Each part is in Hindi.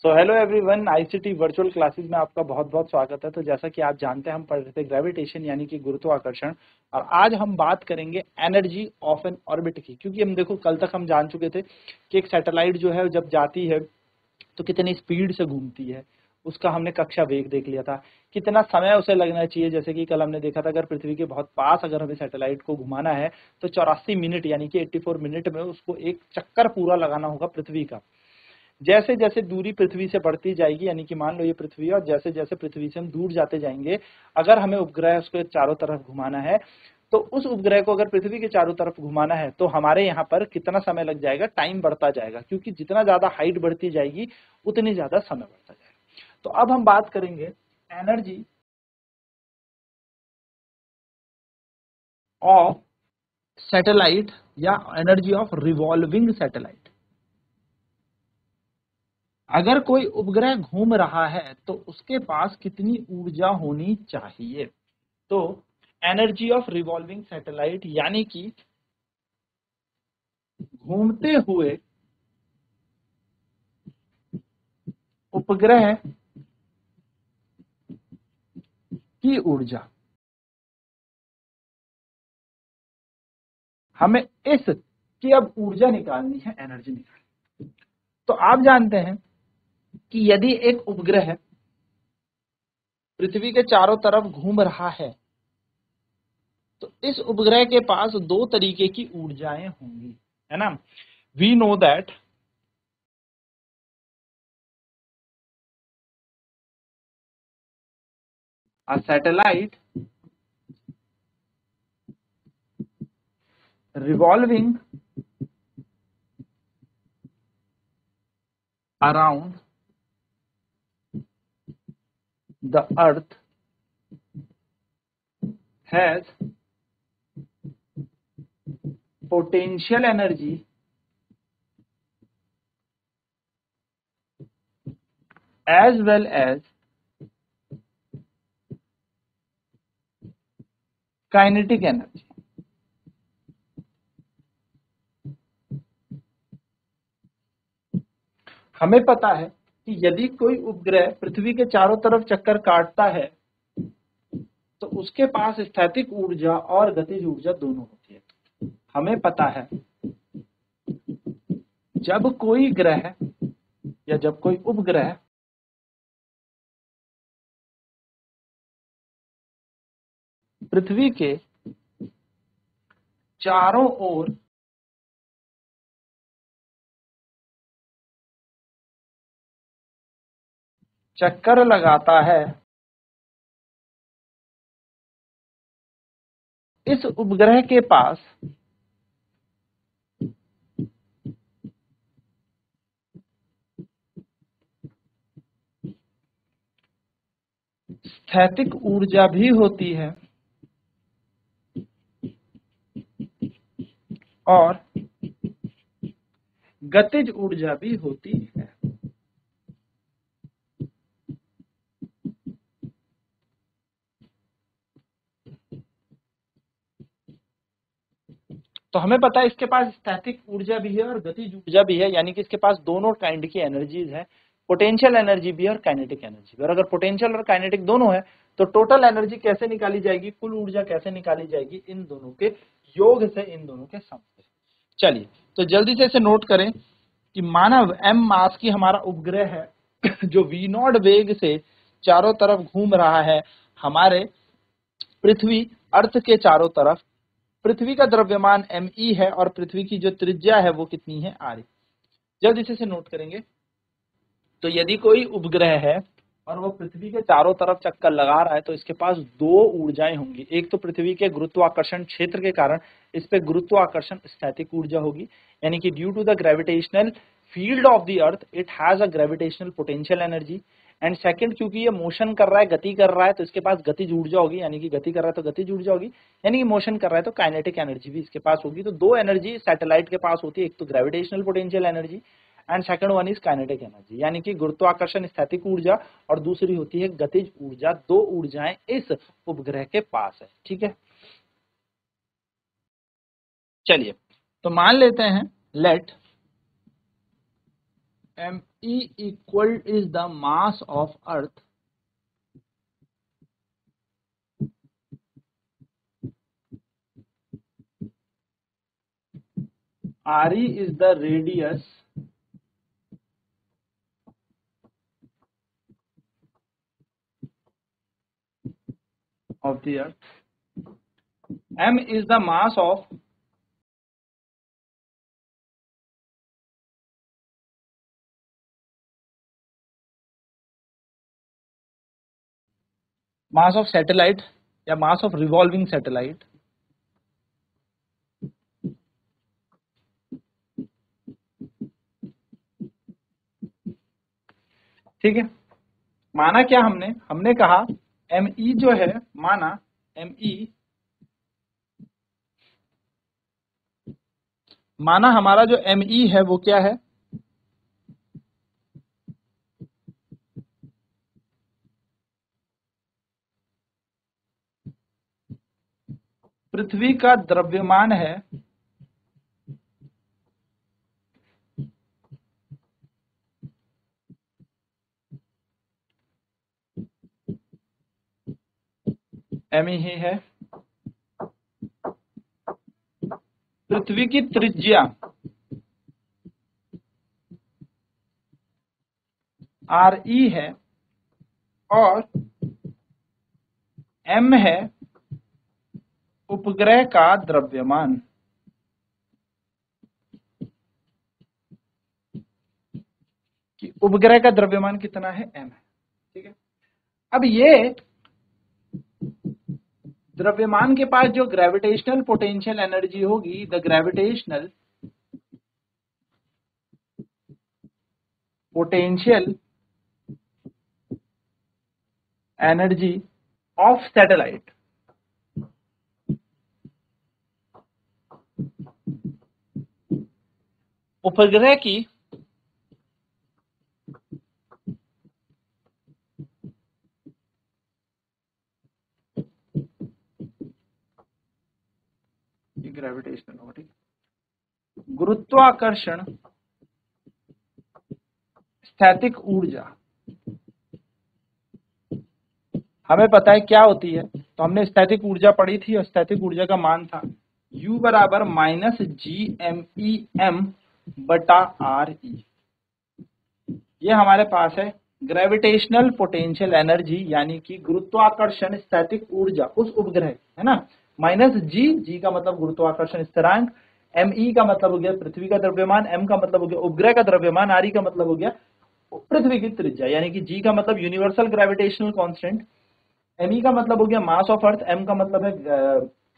So hello everyone, ICT virtual classes में आपका बहुत बहुत स्वागत है। तो जैसा कि आप जानते हैं, हम पढ़ रहे थे ग्रेविटेशन यानी कि गुरुत्वाकर्षण, और आज हम बात करेंगे एनर्जी ऑफ एन ऑर्बिट की। क्योंकि हम देखो, कल तक हम जान चुके थे कि एक सैटेलाइट जो है जब जाती है तो कितनी स्पीड से घूमती है, उसका हमने कक्षा वेग देख लिया था। कितना समय उसे लगना चाहिए, जैसे कि कल हमने देखा था अगर पृथ्वी के बहुत पास अगर हमें सैटेलाइट को घुमाना है तो 84 मिनट यानी कि 84 मिनट में उसको एक चक्कर पूरा लगाना होगा पृथ्वी का। जैसे जैसे दूरी पृथ्वी से बढ़ती जाएगी, यानी कि मान लो ये पृथ्वी है और जैसे जैसे पृथ्वी से हम दूर जाते जाएंगे, अगर हमें उपग्रह उसके चारों तरफ घुमाना है तो उस उपग्रह को अगर पृथ्वी के चारों तरफ घुमाना है तो हमारे यहाँ पर कितना समय लग जाएगा, टाइम बढ़ता जाएगा। क्योंकि जितना ज्यादा हाइट बढ़ती जाएगी उतनी ज्यादा समय बढ़ता जाएगा। तो अब हम बात करेंगे एनर्जी ऑफ सैटेलाइट या एनर्जी ऑफ रिवॉल्विंग सैटेलाइट। अगर कोई उपग्रह घूम रहा है तो उसके पास कितनी ऊर्जा होनी चाहिए। तो एनर्जी ऑफ रिवॉल्विंग सैटेलाइट यानी कि घूमते हुए उपग्रह की ऊर्जा, हमें इस की अब ऊर्जा निकालनी है, एनर्जी निकालनी। तो आप जानते हैं कि यदि एक उपग्रह पृथ्वी के चारों तरफ घूम रहा है तो इस उपग्रह के पास दो तरीके की ऊर्जाएं होंगी, है ना। We know that a satellite revolving around the earth has potential energy as well as kinetic energy। हमें पता है कि यदि कोई उपग्रह पृथ्वी के चारों तरफ चक्कर काटता है तो उसके पास स्थैतिक ऊर्जा और गतिज ऊर्जा दोनों होती है। हमें पता है जब कोई ग्रह या जब कोई उपग्रह पृथ्वी के चारों ओर चक्कर लगाता है, इस उपग्रह के पास स्थैतिक ऊर्जा भी होती है और गतिज ऊर्जा भी होती है। तो हमें पता है इसके पास स्थैतिक ऊर्जा भी है और गतिज ऊर्जा भी है, यानी कि इसके पास दोनों काइंड की एनर्जीज है। पोटेंशियल एनर्जी भी है और काइनेटिक एनर्जी भी। और अगर पोटेंशियल और काइनेटिक दोनों है तो टोटल एनर्जी कैसे निकाली जाएगी, कुल ऊर्जा कैसे निकाली जाएगी, इन दोनों के योग से, इन दोनों के सम से। चलिए तो जल्दी से इसे नोट करें कि मानव m मास की हमारा उपग्रह है जो v0 वेग से चारों तरफ घूम रहा है हमारे पृथ्वी अर्थ के चारों तरफ। पृथ्वी का द्रव्यमान me है और पृथ्वी की जो त्रिज्या है वो कितनी है, r। जल्दी से नोट करेंगे। तो यदि कोई उपग्रह है और वो पृथ्वी के चारों तरफ चक्कर लगा रहा है तो इसके पास दो ऊर्जाएं होंगी। एक तो पृथ्वी के गुरुत्वाकर्षण क्षेत्र के कारण इस पे गुरुत्वाकर्षण स्थैतिक ऊर्जा होगी, यानी कि due to the gravitational field of the earth it has a gravitational potential energy. And second, क्योंकि ये मोशन कर रहा है, गति कर रहा है, तो इसके पास गतिज ऊर्जा होगी, यानी कि गति कर रहा है तो गतिज ऊर्जा होगी, यानी कि मोशन कर रहा है तो काइनेटिक एनर्जी भी इसके पास होगी। तो दो एनर्जी सैटेलाइट के पास होती है, एक तो gravitational potential energy and second one is kinetic energy, यानी कि गुरुत्वाकर्षण स्थैतिक ऊर्जा, और दूसरी होती है गतिज ऊर्जा। दो ऊर्जाएं इस उपग्रह के पास है, ठीक है। चलिए तो मान लेते हैं late me equal is the mass of earth re is the radius of the earth, m is the mass of satellite या mass of revolving satellite, ठीक है। माना क्या हमने कहा me जो है, माना हमारा जो me है वो क्या है, पृथ्वी का द्रव्यमान है me ही है, पृथ्वी की त्रिज्या re है और m है उपग्रह का द्रव्यमान। कि उपग्रह का द्रव्यमान कितना है, m है, ठीक है। अब ये द्रव्यमान के पास जो ग्रेविटेशनल पोटेंशियल एनर्जी होगी, the gravitational potential energy of satellite, उपग्रह की ग्रेविटेशनल होगा, ठीक, गुरुत्वाकर्षण स्थैतिक ऊर्जा, हमें पता है क्या होती है, तो हमने स्थैतिक ऊर्जा पढ़ी थी और स्थैतिक ऊर्जा का मान था U बराबर -GMEM बटा RE। ये हमारे पास है ग्रेविटेशनल पोटेंशियल एनर्जी, यानी कि गुरुत्वाकर्षण स्थैतिक ऊर्जा उस उपग्रह, है ना। -G का मतलब गुरुत्वाकर्षण स्थिरांक, ME का मतलब हो गया पृथ्वी का द्रव्यमान, M का मतलब हो गया उपग्रह का द्रव्यमान, RE का मतलब हो गया पृथ्वी की त्रिज्या, यानी कि G का मतलब यूनिवर्सल ग्रेविटेशनल कांस्टेंट, ME का मतलब हो गया मास ऑफ अर्थ, M का मतलब है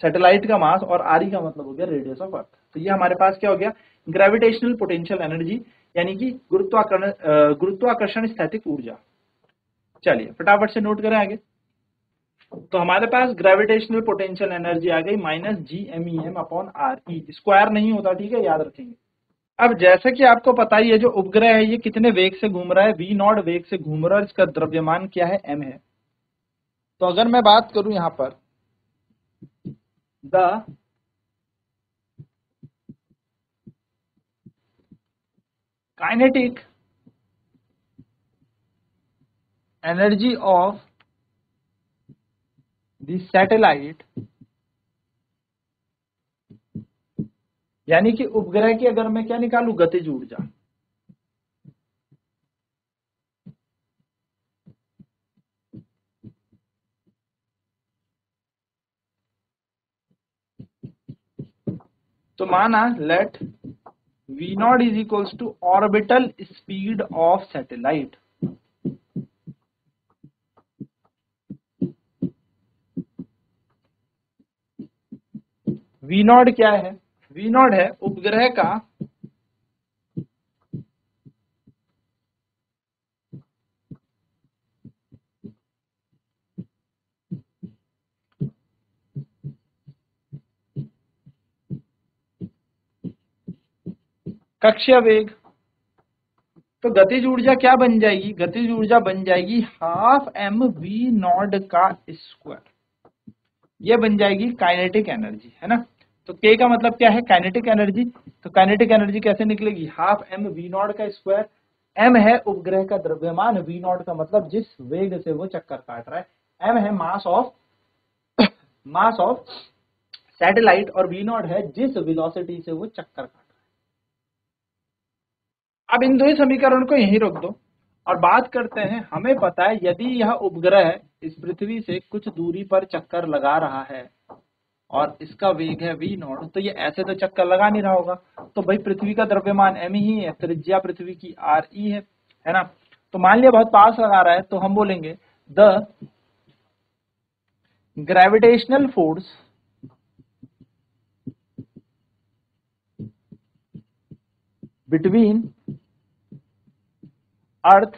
सैटेलाइट का मास और RE का मतलब हो गया रेडियस ऑफ अर्थ। तो ये हमारे पास क्या हो गया, ग्रेविटेशनल पोटेंशियल एनर्जी, यानी कि गुरुत्वाकर्षण स्थैतिक ऊर्जा। चलिए फटाफट से नोट करें आगे। तो हमारे पास ग्रेविटेशनल पोटेंशियल एनर्जी आ गई -GMEM अपॉन RE, स्क्वायर नहीं होता, ठीक है, याद रखेंगे। अब जैसे कि आपको पता ही है, जो उपग्रह है ये कितने वेग से घूम रहा है, v0 वेग से घूम रहा है, इसका द्रव्यमान क्या है, m है। तो अगर मैं बात करूं यहां पर the kinetic energy of the satellite, यानी कि उपग्रह की अगर मैं क्या निकालूं, गतिज ऊर्जा, तो माना let v0 is equals to orbital speed of satellite. v0 क्या है, v0 है उपग्रह का कक्षीय वेग। तो गतिज ऊर्जा क्या बन जाएगी, गतिज ऊर्जा बन जाएगी हाफ mv0 का स्क्वायर, ये बन जाएगी काइनेटिक एनर्जी, है ना। तो k का मतलब क्या है, काइनेटिक एनर्जी। तो काइनेटिक एनर्जी कैसे निकलेगी, हाफ mv0 का स्क्वायर m है उपग्रह का द्रव्यमान, v0 का मतलब जिस वेग से वो चक्कर काट रहा है, m है मास ऑफ सैटेलाइट, और v0 है जिस वेलोसिटी से वो चक्कर काट रहा है। अब इन दो ही समीकरण को यहीं रख दो और बात करते हैं। हमें पता है यदि यह उपग्रह इस पृथ्वी से कुछ दूरी पर चक्कर लगा रहा है और इसका वेग है v0, तो ये ऐसे तो चक्कर लगा नहीं रहा होगा, तो भाई पृथ्वी का द्रव्यमान m ही है, त्रिज्या पृथ्वी की re है ना। तो मान लिया बहुत पास लगा रहा है, तो हम बोलेंगे the gravitational force between earth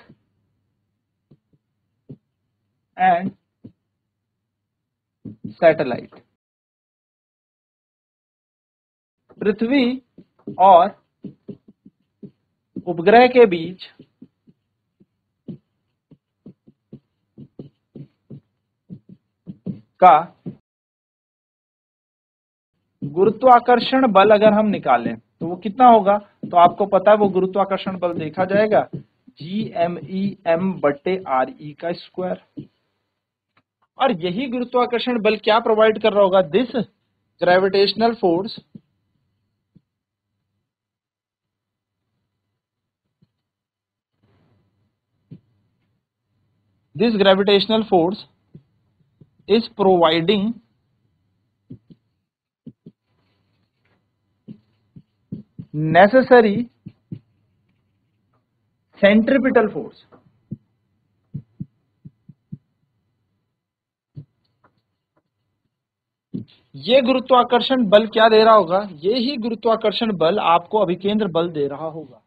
and satellite, पृथ्वी और उपग्रह के बीच का गुरुत्वाकर्षण बल अगर हम निकालें तो वो कितना होगा, तो आपको पता है वो गुरुत्वाकर्षण बल देखा जाएगा GMEm/re का स्क्वायर। और यही गुरुत्वाकर्षण बल क्या प्रोवाइड कर रहा होगा, this gravitational force is providing necessary centripetal force। ये गुरुत्वाकर्षण बल क्या दे रहा होगा, ये ही गुरुत्वाकर्षण बल आपको अभिकेंद्र बल दे रहा होगा।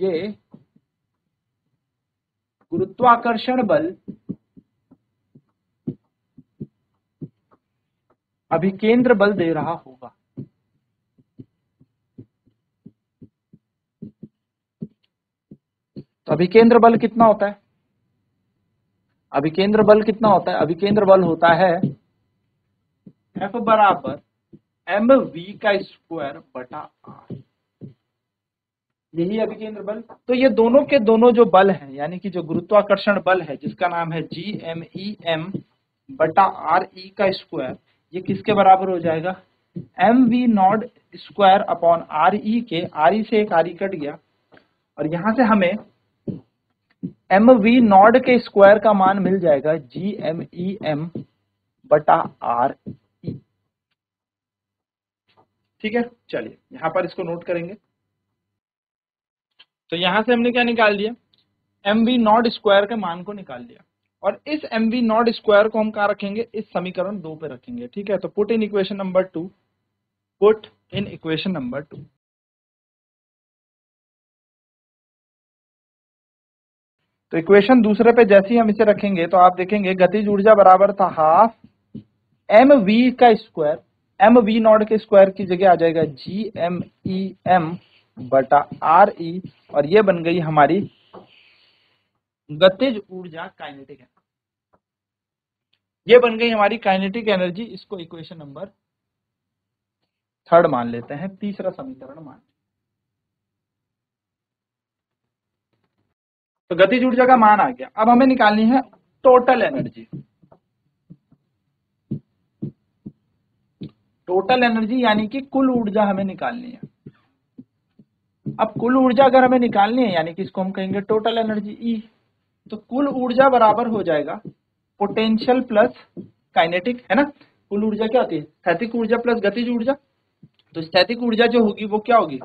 ये गुरुत्वाकर्षण बल अभिकेंद्र बल दे रहा होगा। तो अभिकेंद्र बल कितना होता है, अभिकेंद्र बल कितना होता है, अभिकेंद्र बल होता है F बराबर mv का स्क्वायर बटा r, यही अभिकेंद्र बल। तो ये दोनों के दोनों जो बल हैं, यानी कि जो गुरुत्वाकर्षण बल है जिसका नाम है GMEm/re का स्क्वायर, ये किसके बराबर हो जाएगा, mv0 स्क्वायर अपॉन re के, re से एक re कट गया और यहां से हमें mv0 के स्क्वायर का मान मिल जाएगा GMEm/re। ठीक है, चलिए यहां पर इसको नोट करेंगे। तो यहां से हमने क्या निकाल दिया, mv0 स्क्वायर के मान को निकाल लिया, और इस mv0 स्क्वायर को हम कहाँ रखेंगे, इस समीकरण 2 पे रखेंगे। ठीक है, तो put in equation number 2, put in equation number 2। तो इक्वेशन दूसरे पे जैसे ही हम इसे रखेंगे तो आप देखेंगे गतिज ऊर्जा बराबर था हाफ mv का स्क्वायर, mv0 के स्क्वायर की जगह आ जाएगा GMEm/re, और ये बन गई हमारी गतिज ऊर्जा काइनेटिक एनर्जी, ये बन गई हमारी काइनेटिक एनर्जी। इसको इक्वेशन नंबर 3 मान लेते हैं, तीसरा समीकरण मान। तो गतिज ऊर्जा का मान आ गया। अब हमें निकालनी है टोटल एनर्जी। टोटल एनर्जी यानी कि कुल ऊर्जा हमें निकालनी है। अब कुल ऊर्जा अगर हमें निकालनी है यानी कि इसको हम कहेंगे टोटल एनर्जी E। तो कुल ऊर्जा बराबर हो जाएगा पोटेंशियल प्लस काइनेटिक, है ना। कुल ऊर्जा क्या होती है, स्थैतिक ऊर्जा प्लस गतिज ऊर्जा। तो स्थैतिक ऊर्जा जो होगी वो क्या होगी,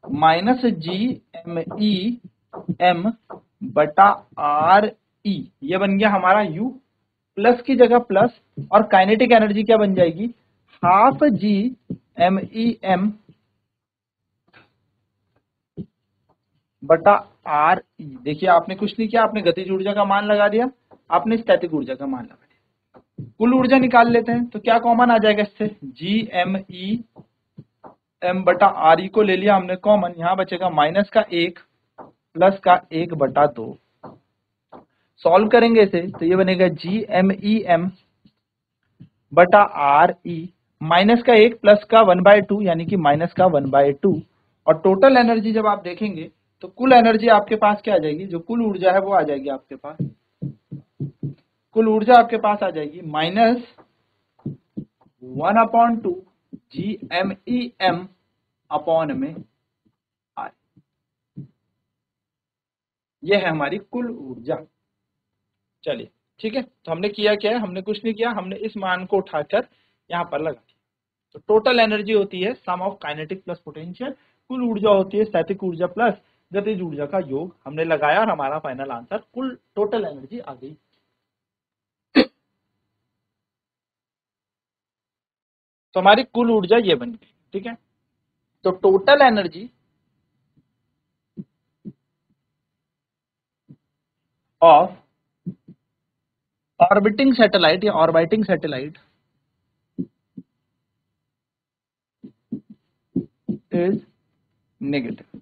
-GMEm/re, ये बन गया हमारा U, प्लस की जगह प्लस, और काइनेटिक एनर्जी क्या बन जाएगी, हाफ GMEm/re। देखिए आपने कुछ नहीं किया, आपने गतिज ऊर्जा का मान लगा दिया, आपने स्थैतिक ऊर्जा का मान लगा दिया। कुल ऊर्जा निकाल लेते हैं, तो क्या कॉमन आ जाएगा इससे, GMEm/re को ले लिया हमने कॉमन, यहां बचेगा माइनस का 1 प्लस का 1/2। सॉल्व करेंगे इसे तो ये बनेगा GMEm/re, माइनस का 1 प्लस का 1/2 यानी कि माइनस का 1/2, और टोटल एनर्जी जब आप देखेंगे तो कुल एनर्जी आपके पास क्या आ जाएगी, जो कुल ऊर्जा है वो आ जाएगी आपके पास, कुल ऊर्जा आपके पास आ जाएगी -1/2 GMEM अपॉन में R। ये है हमारी कुल ऊर्जा। चलिए ठीक है, तो हमने किया क्या है, हमने कुछ नहीं किया, हमने इस मान को उठाकर यहाँ पर लगा दिया। तो टोटल एनर्जी होती है सम ऑफ काइनेटिक प्लस पोटेंशियल, कुल ऊर्जा होती है स्थैतिक ऊर्जा प्लस गतिज ऊर्जा का योग। हमने लगाया और हमारा फाइनल आंसर कुल टोटल एनर्जी आ गई। तो हमारी कुल ऊर्जा ये बन गई। ठीक है, तो total energy of orbiting satellite या ऑर्बिटिंग सैटेलाइट इज नेगेटिव।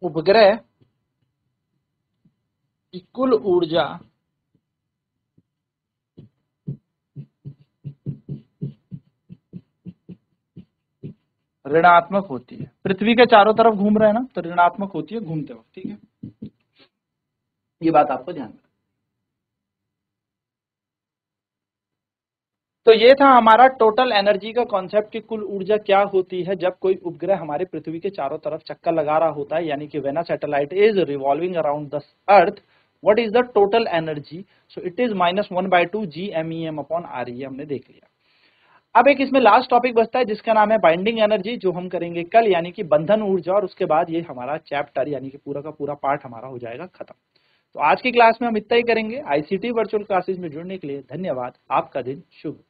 उपग्रह की कुल ऊर्जा ऋणात्मक होती है। पृथ्वी के चारों तरफ घूम रहे हैं ना, तो ऋणात्मक होती है घूमते वक्त। ठीक है, ये बात आपको ध्यान रखना। तो ये था हमारा टोटल एनर्जी का कॉन्सेप्ट कि कुल ऊर्जा क्या होती है जब कोई उपग्रह हमारे पृथ्वी के चारों तरफ चक्कर लगा रहा होता है, यानी कि when a satellite is revolving around the earth, what is the total energy, so it is -1/2 GMEM upon R। ये हमने देख लिया। अब एक इसमें लास्ट टॉपिक बचता है जिसका नाम है बाइंडिंग एनर्जी, जो हम करेंगे कल, यानी कि बंधन ऊर्जा, और उसके बाद ये हमारा चैप्टर यानी कि पूरा का पूरा पार्ट हमारा हो जाएगा खत्म। तो आज की क्लास में हम इतना ही करेंगे। ICT वर्चुअल क्लासेज में जुड़ने के लिए धन्यवाद। आपका दिन शुभ।